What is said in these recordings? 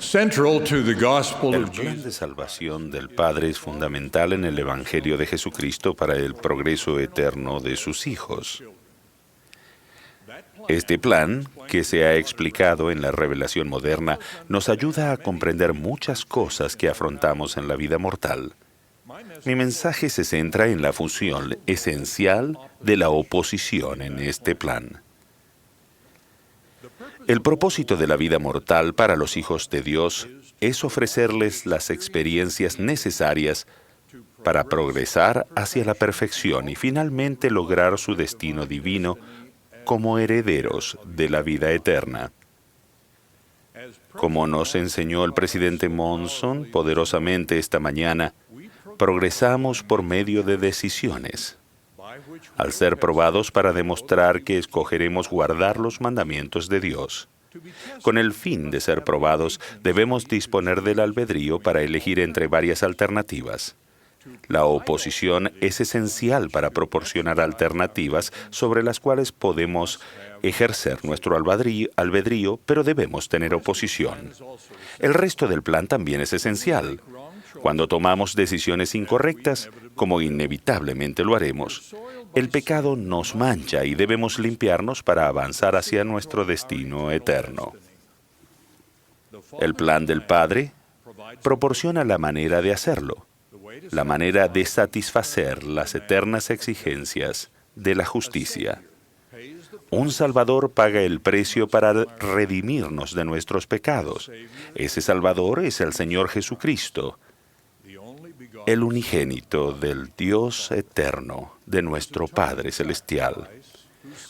Central to the gospel El of plan de Jesus. salvación del Padre es fundamental en el Evangelio de Jesucristo para el progreso eterno de sus hijos. Este plan, que se ha explicado en la revelación moderna, nos ayuda a comprender muchas cosas que afrontamos en la vida mortal. Mi mensaje se centra en la función esencial de la oposición en este plan. El propósito de la vida mortal para los hijos de Dios es ofrecerles las experiencias necesarias para progresar hacia la perfección y finalmente lograr su destino divino como herederos de la vida eterna. Como nos enseñó el presidente Monson poderosamente esta mañana, progresamos por medio de decisiones, al ser probados para demostrar que escogeremos guardar los mandamientos de Dios. Con el fin de ser probados, debemos disponer del albedrío para elegir entre varias alternativas. La oposición es esencial para proporcionar alternativas sobre las cuales podemos ejercer nuestro albedrío, pero debemos tener oposición. El resto del plan también es esencial. Cuando tomamos decisiones incorrectas, como inevitablemente lo haremos, el pecado nos mancha y debemos limpiarnos para avanzar hacia nuestro destino eterno. El plan del Padre proporciona la manera de hacerlo, la manera de satisfacer las eternas exigencias de la justicia. Un Salvador paga el precio para redimirnos de nuestros pecados. Ese Salvador es el Señor Jesucristo, el unigénito del Dios eterno, de nuestro Padre Celestial,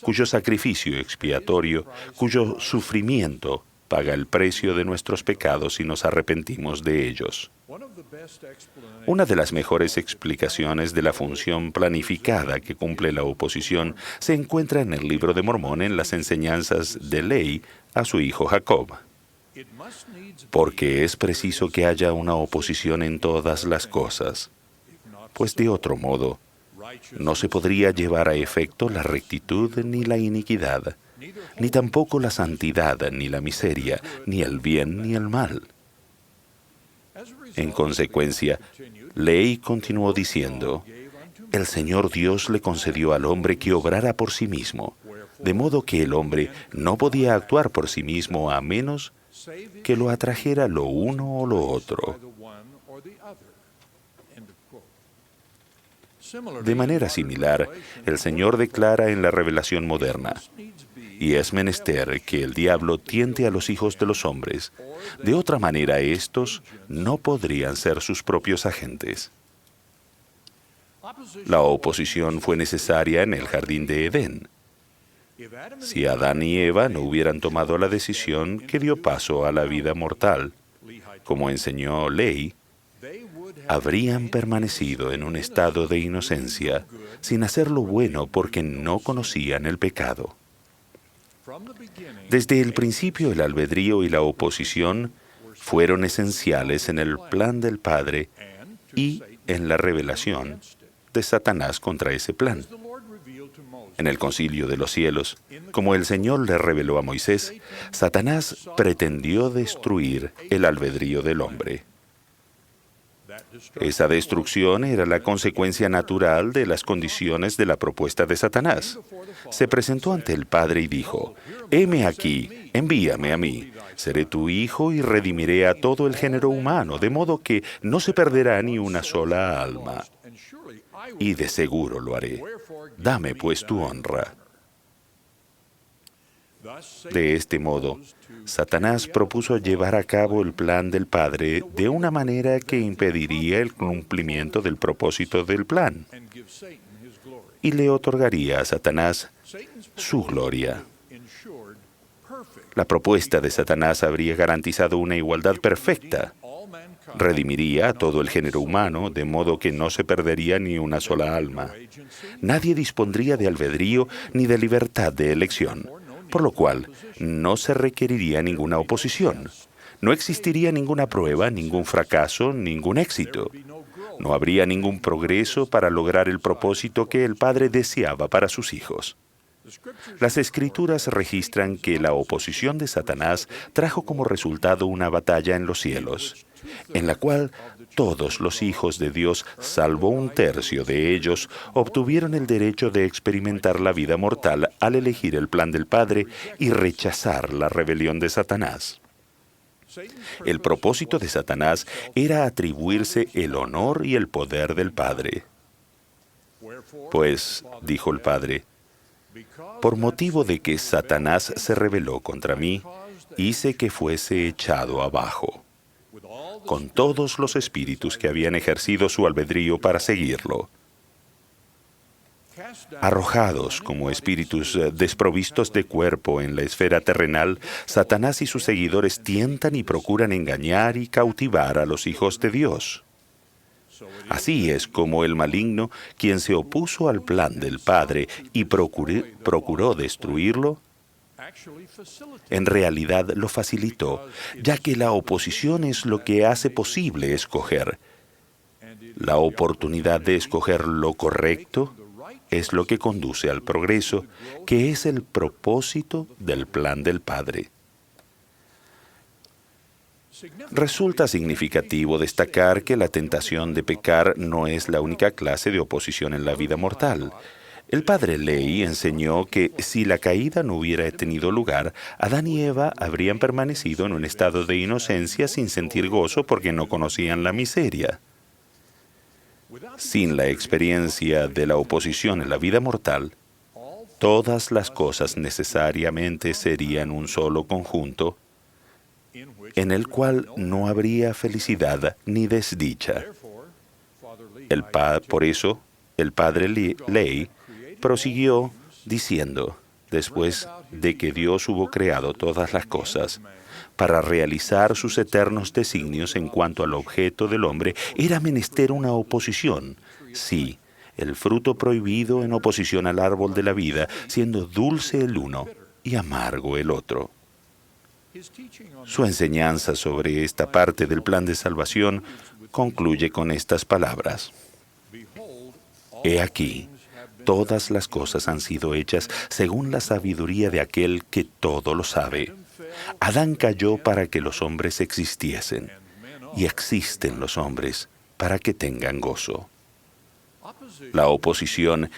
cuyo sacrificio expiatorio, cuyo sufrimiento paga el precio de nuestros pecados si nos arrepentimos de ellos. Una de las mejores explicaciones de la función planificada que cumple la oposición se encuentra en el Libro de Mormón en las enseñanzas de ley a su hijo Jacob. Porque es preciso que haya una oposición en todas las cosas, pues de otro modo no se podría llevar a efecto la rectitud ni la iniquidad, ni tampoco la santidad ni la miseria, ni el bien ni el mal. En consecuencia, Ley continuó diciendo, el Señor Dios le concedió al hombre que obrara por sí mismo, de modo que el hombre no podía actuar por sí mismo a menos que lo atrajera lo uno o lo otro. De manera similar, el Señor declara en la revelación moderna, y es menester que el diablo tiente a los hijos de los hombres, de otra manera estos no podrían ser sus propios agentes. La oposición fue necesaria en el jardín de Edén. Si Adán y Eva no hubieran tomado la decisión que dio paso a la vida mortal, como enseñó Ley, habrían permanecido en un estado de inocencia, sin hacer lo bueno porque no conocían el pecado. Desde el principio, el albedrío y la oposición fueron esenciales en el plan del Padre y en la revelación de Satanás contra ese plan. En el concilio de los cielos, como el Señor le reveló a Moisés, Satanás pretendió destruir el albedrío del hombre. Esa destrucción era la consecuencia natural de las condiciones de la propuesta de Satanás. Se presentó ante el Padre y dijo, «Heme aquí, envíame a mí. Seré tu hijo y redimiré a todo el género humano, de modo que no se perderá ni una sola alma. Y de seguro lo haré. Dame pues tu honra». De este modo, Satanás propuso llevar a cabo el plan del Padre de una manera que impediría el cumplimiento del propósito del plan y le otorgaría a Satanás su gloria. La propuesta de Satanás habría garantizado una igualdad perfecta. Redimiría a todo el género humano, de modo que no se perdería ni una sola alma. Nadie dispondría de albedrío ni de libertad de elección, por lo cual no se requeriría ninguna oposición. No existiría ninguna prueba, ningún fracaso, ningún éxito. No habría ningún progreso para lograr el propósito que el Padre deseaba para sus hijos. Las Escrituras registran que la oposición de Satanás trajo como resultado una batalla en los cielos, en la cual todos los hijos de Dios, salvo un tercio de ellos, obtuvieron el derecho de experimentar la vida mortal al elegir el plan del Padre y rechazar la rebelión de Satanás. El propósito de Satanás era atribuirse el honor y el poder del Padre. Pues, dijo el Padre, por motivo de que Satanás se rebeló contra mí, hice que fuese echado abajo, con todos los espíritus que habían ejercido su albedrío para seguirlo. Arrojados como espíritus desprovistos de cuerpo en la esfera terrenal, Satanás y sus seguidores tientan y procuran engañar y cautivar a los hijos de Dios. Así es como el maligno, quien se opuso al plan del Padre y procuró destruirlo, en realidad lo facilitó, ya que la oposición es lo que hace posible escoger. La oportunidad de escoger lo correcto es lo que conduce al progreso, que es el propósito del plan del Padre. Resulta significativo destacar que la tentación de pecar no es la única clase de oposición en la vida mortal. El padre Ley enseñó que si la caída no hubiera tenido lugar, Adán y Eva habrían permanecido en un estado de inocencia sin sentir gozo porque no conocían la miseria. Sin la experiencia de la oposición en la vida mortal, todas las cosas necesariamente serían un solo conjunto, en el cual no habría felicidad ni desdicha. Por eso, el padre Ley prosiguió diciendo, después de que Dios hubo creado todas las cosas, para realizar sus eternos designios en cuanto al objeto del hombre, era menester una oposición. Sí, el fruto prohibido en oposición al árbol de la vida, siendo dulce el uno y amargo el otro. Su enseñanza sobre esta parte del plan de salvación concluye con estas palabras. He aquí, todas las cosas han sido hechas según la sabiduría de aquel que todo lo sabe. Adán cayó para que los hombres existiesen, y existen los hombres para que tengan gozo. La oposición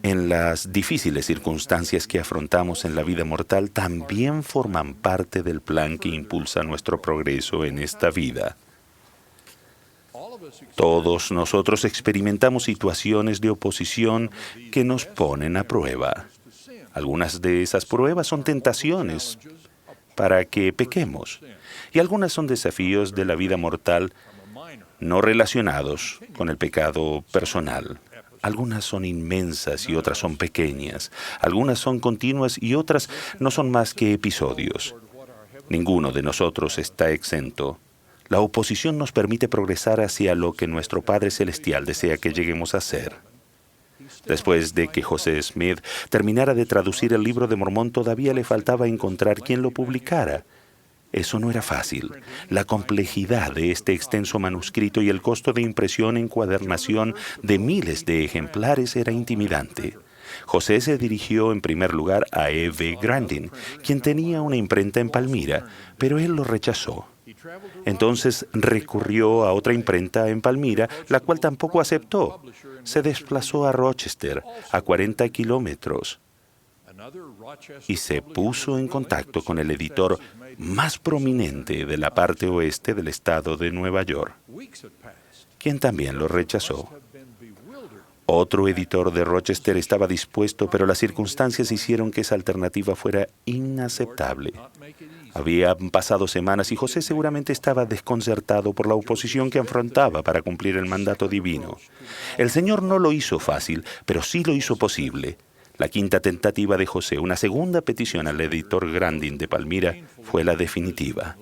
en las difíciles circunstancias que afrontamos en la vida mortal también forman parte del plan que impulsa nuestro progreso en esta vida. Todos nosotros experimentamos situaciones de oposición que nos ponen a prueba. Algunas de esas pruebas son tentaciones para que pequemos, y algunas son desafíos de la vida mortal no relacionados con el pecado personal. Algunas son inmensas y otras son pequeñas. Algunas son continuas y otras no son más que episodios. Ninguno de nosotros está exento. La oposición nos permite progresar hacia lo que nuestro Padre Celestial desea que lleguemos a ser. Después de que José Smith terminara de traducir el Libro de Mormón, todavía le faltaba encontrar quien lo publicara. Eso no era fácil. La complejidad de este extenso manuscrito y el costo de impresión e encuadernación de miles de ejemplares era intimidante. José se dirigió en primer lugar a E.V. Grandin, quien tenía una imprenta en Palmira, pero él lo rechazó. Entonces recurrió a otra imprenta en Palmira, la cual tampoco aceptó. Se desplazó a Rochester, a 40 kilómetros, y se puso en contacto con el editor más prominente de la parte oeste del estado de Nueva York, quien también lo rechazó. Otro editor de Rochester estaba dispuesto, pero las circunstancias hicieron que esa alternativa fuera inaceptable. Habían pasado semanas y José seguramente estaba desconcertado por la oposición que afrontaba para cumplir el mandato divino. El Señor no lo hizo fácil, pero sí lo hizo posible. La quinta tentativa de José, una segunda petición al editor Grandin de Palmira, fue la definitiva.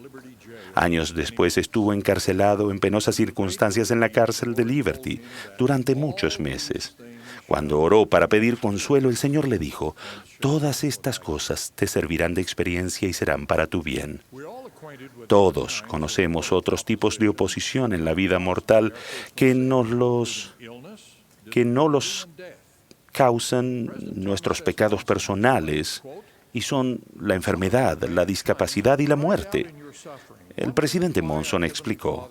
Años después estuvo encarcelado en penosas circunstancias en la cárcel de Liberty durante muchos meses. Cuando oró para pedir consuelo, el Señor le dijo, «Todas estas cosas te servirán de experiencia y serán para tu bien». Todos conocemos otros tipos de oposición en la vida mortal que no los causan nuestros pecados personales y son la enfermedad, la discapacidad y la muerte. El presidente Monson explicó: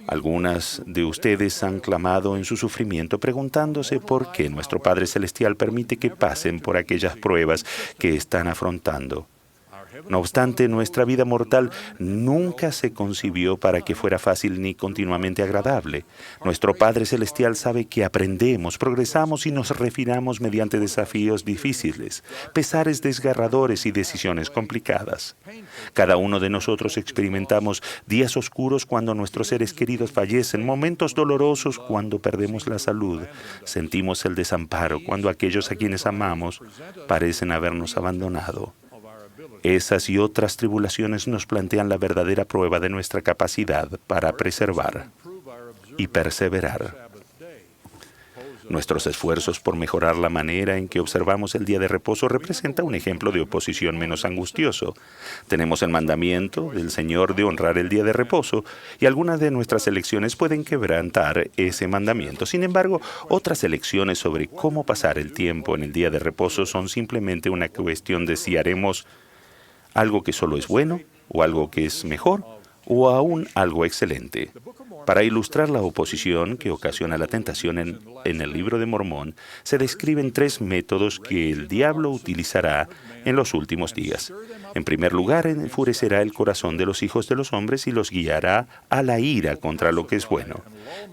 algunas de ustedes han clamado en su sufrimiento preguntándose por qué nuestro Padre Celestial permite que pasen por aquellas pruebas que están afrontando. No obstante, nuestra vida mortal nunca se concibió para que fuera fácil ni continuamente agradable. Nuestro Padre Celestial sabe que aprendemos, progresamos y nos refinamos mediante desafíos difíciles, pesares desgarradores y decisiones complicadas. Cada uno de nosotros experimentamos días oscuros cuando nuestros seres queridos fallecen, momentos dolorosos cuando perdemos la salud, sentimos el desamparo cuando aquellos a quienes amamos parecen habernos abandonado. Esas y otras tribulaciones nos plantean la verdadera prueba de nuestra capacidad para preservar y perseverar. Nuestros esfuerzos por mejorar la manera en que observamos el día de reposo representa un ejemplo de oposición menos angustioso. Tenemos el mandamiento del Señor de honrar el día de reposo y algunas de nuestras elecciones pueden quebrantar ese mandamiento. Sin embargo, otras elecciones sobre cómo pasar el tiempo en el día de reposo son simplemente una cuestión de si haremos algo que solo es bueno, o algo que es mejor, o aún algo excelente. Para ilustrar la oposición que ocasiona la tentación en el Libro de Mormón, se describen 3 métodos que el diablo utilizará en los últimos días. En primer lugar, enfurecerá el corazón de los hijos de los hombres y los guiará a la ira contra lo que es bueno.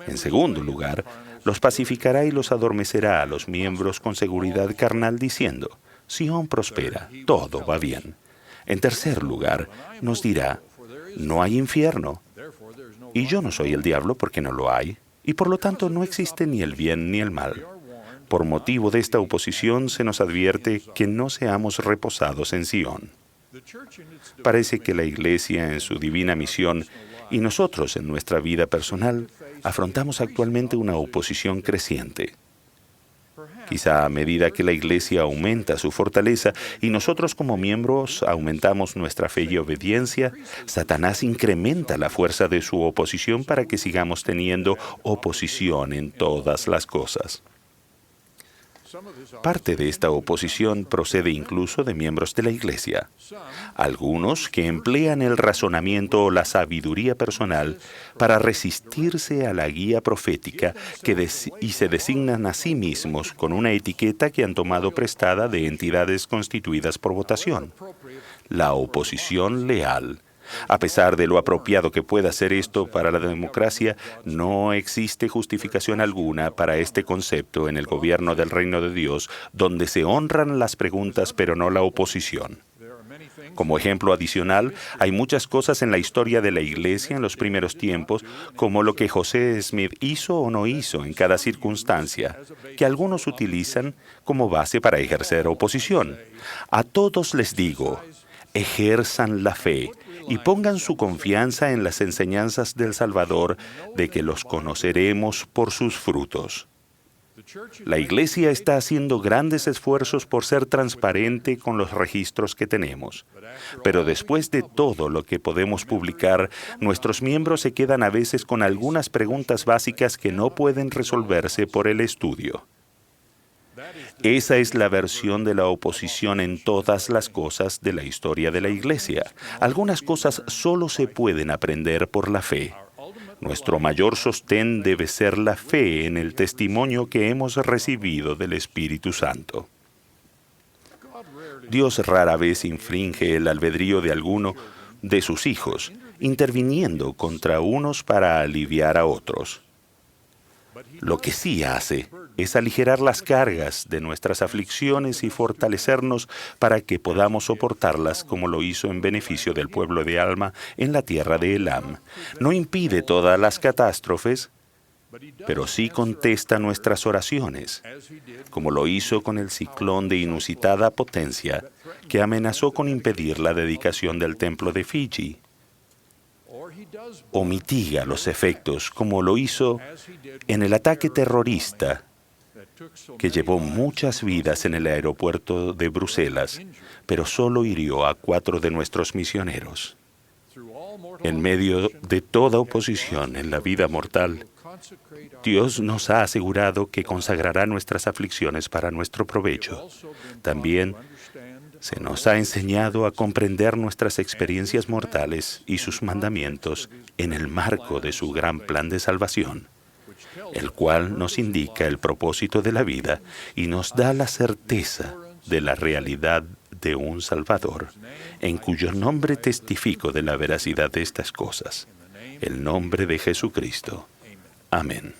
En segundo lugar, los pacificará y los adormecerá a los miembros con seguridad carnal diciendo: Sión prospera, todo va bien. En tercer lugar, nos dirá: no hay infierno. Y yo no soy el diablo porque no lo hay, y por lo tanto no existe ni el bien ni el mal. Por motivo de esta oposición se nos advierte que no seamos reposados en Sión. Parece que la Iglesia en su divina misión y nosotros en nuestra vida personal afrontamos actualmente una oposición creciente. Quizá a medida que la Iglesia aumenta su fortaleza y nosotros como miembros aumentamos nuestra fe y obediencia, Satanás incrementa la fuerza de su oposición para que sigamos teniendo oposición en todas las cosas. Parte de esta oposición procede incluso de miembros de la Iglesia. Algunos que emplean el razonamiento o la sabiduría personal para resistirse a la guía profética y se designan a sí mismos con una etiqueta que han tomado prestada de entidades constituidas por votación: la oposición leal. A pesar de lo apropiado que pueda ser esto para la democracia, no existe justificación alguna para este concepto en el gobierno del reino de Dios, donde se honran las preguntas pero no la oposición. Como ejemplo adicional, hay muchas cosas en la historia de la Iglesia en los primeros tiempos, como lo que José Smith hizo o no hizo en cada circunstancia, que algunos utilizan como base para ejercer oposición. A todos les digo: ejerzan la fe y pongan su confianza en las enseñanzas del Salvador, de que los conoceremos por sus frutos. La Iglesia está haciendo grandes esfuerzos por ser transparente con los registros que tenemos. Pero después de todo lo que podemos publicar, nuestros miembros se quedan a veces con algunas preguntas básicas que no pueden resolverse por el estudio. Esa es la versión de la oposición en todas las cosas de la historia de la Iglesia. Algunas cosas solo se pueden aprender por la fe. Nuestro mayor sostén debe ser la fe en el testimonio que hemos recibido del Espíritu Santo. Dios rara vez infringe el albedrío de alguno de sus hijos, interviniendo contra unos para aliviar a otros. Lo que sí hace es aligerar las cargas de nuestras aflicciones y fortalecernos para que podamos soportarlas, como lo hizo en beneficio del pueblo de Alma en la tierra de Elam. No impide todas las catástrofes, pero sí contesta nuestras oraciones, como lo hizo con el ciclón de inusitada potencia que amenazó con impedir la dedicación del templo de Fiji. O mitiga los efectos, como lo hizo en el ataque terrorista que llevó muchas vidas en el aeropuerto de Bruselas, pero solo hirió a 4 de nuestros misioneros. En medio de toda oposición en la vida mortal, Dios nos ha asegurado que consagrará nuestras aflicciones para nuestro provecho. También se nos ha enseñado a comprender nuestras experiencias mortales y sus mandamientos en el marco de su gran plan de salvación, el cual nos indica el propósito de la vida y nos da la certeza de la realidad de un Salvador, en cuyo nombre testifico de la veracidad de estas cosas. El nombre de Jesucristo. Amén.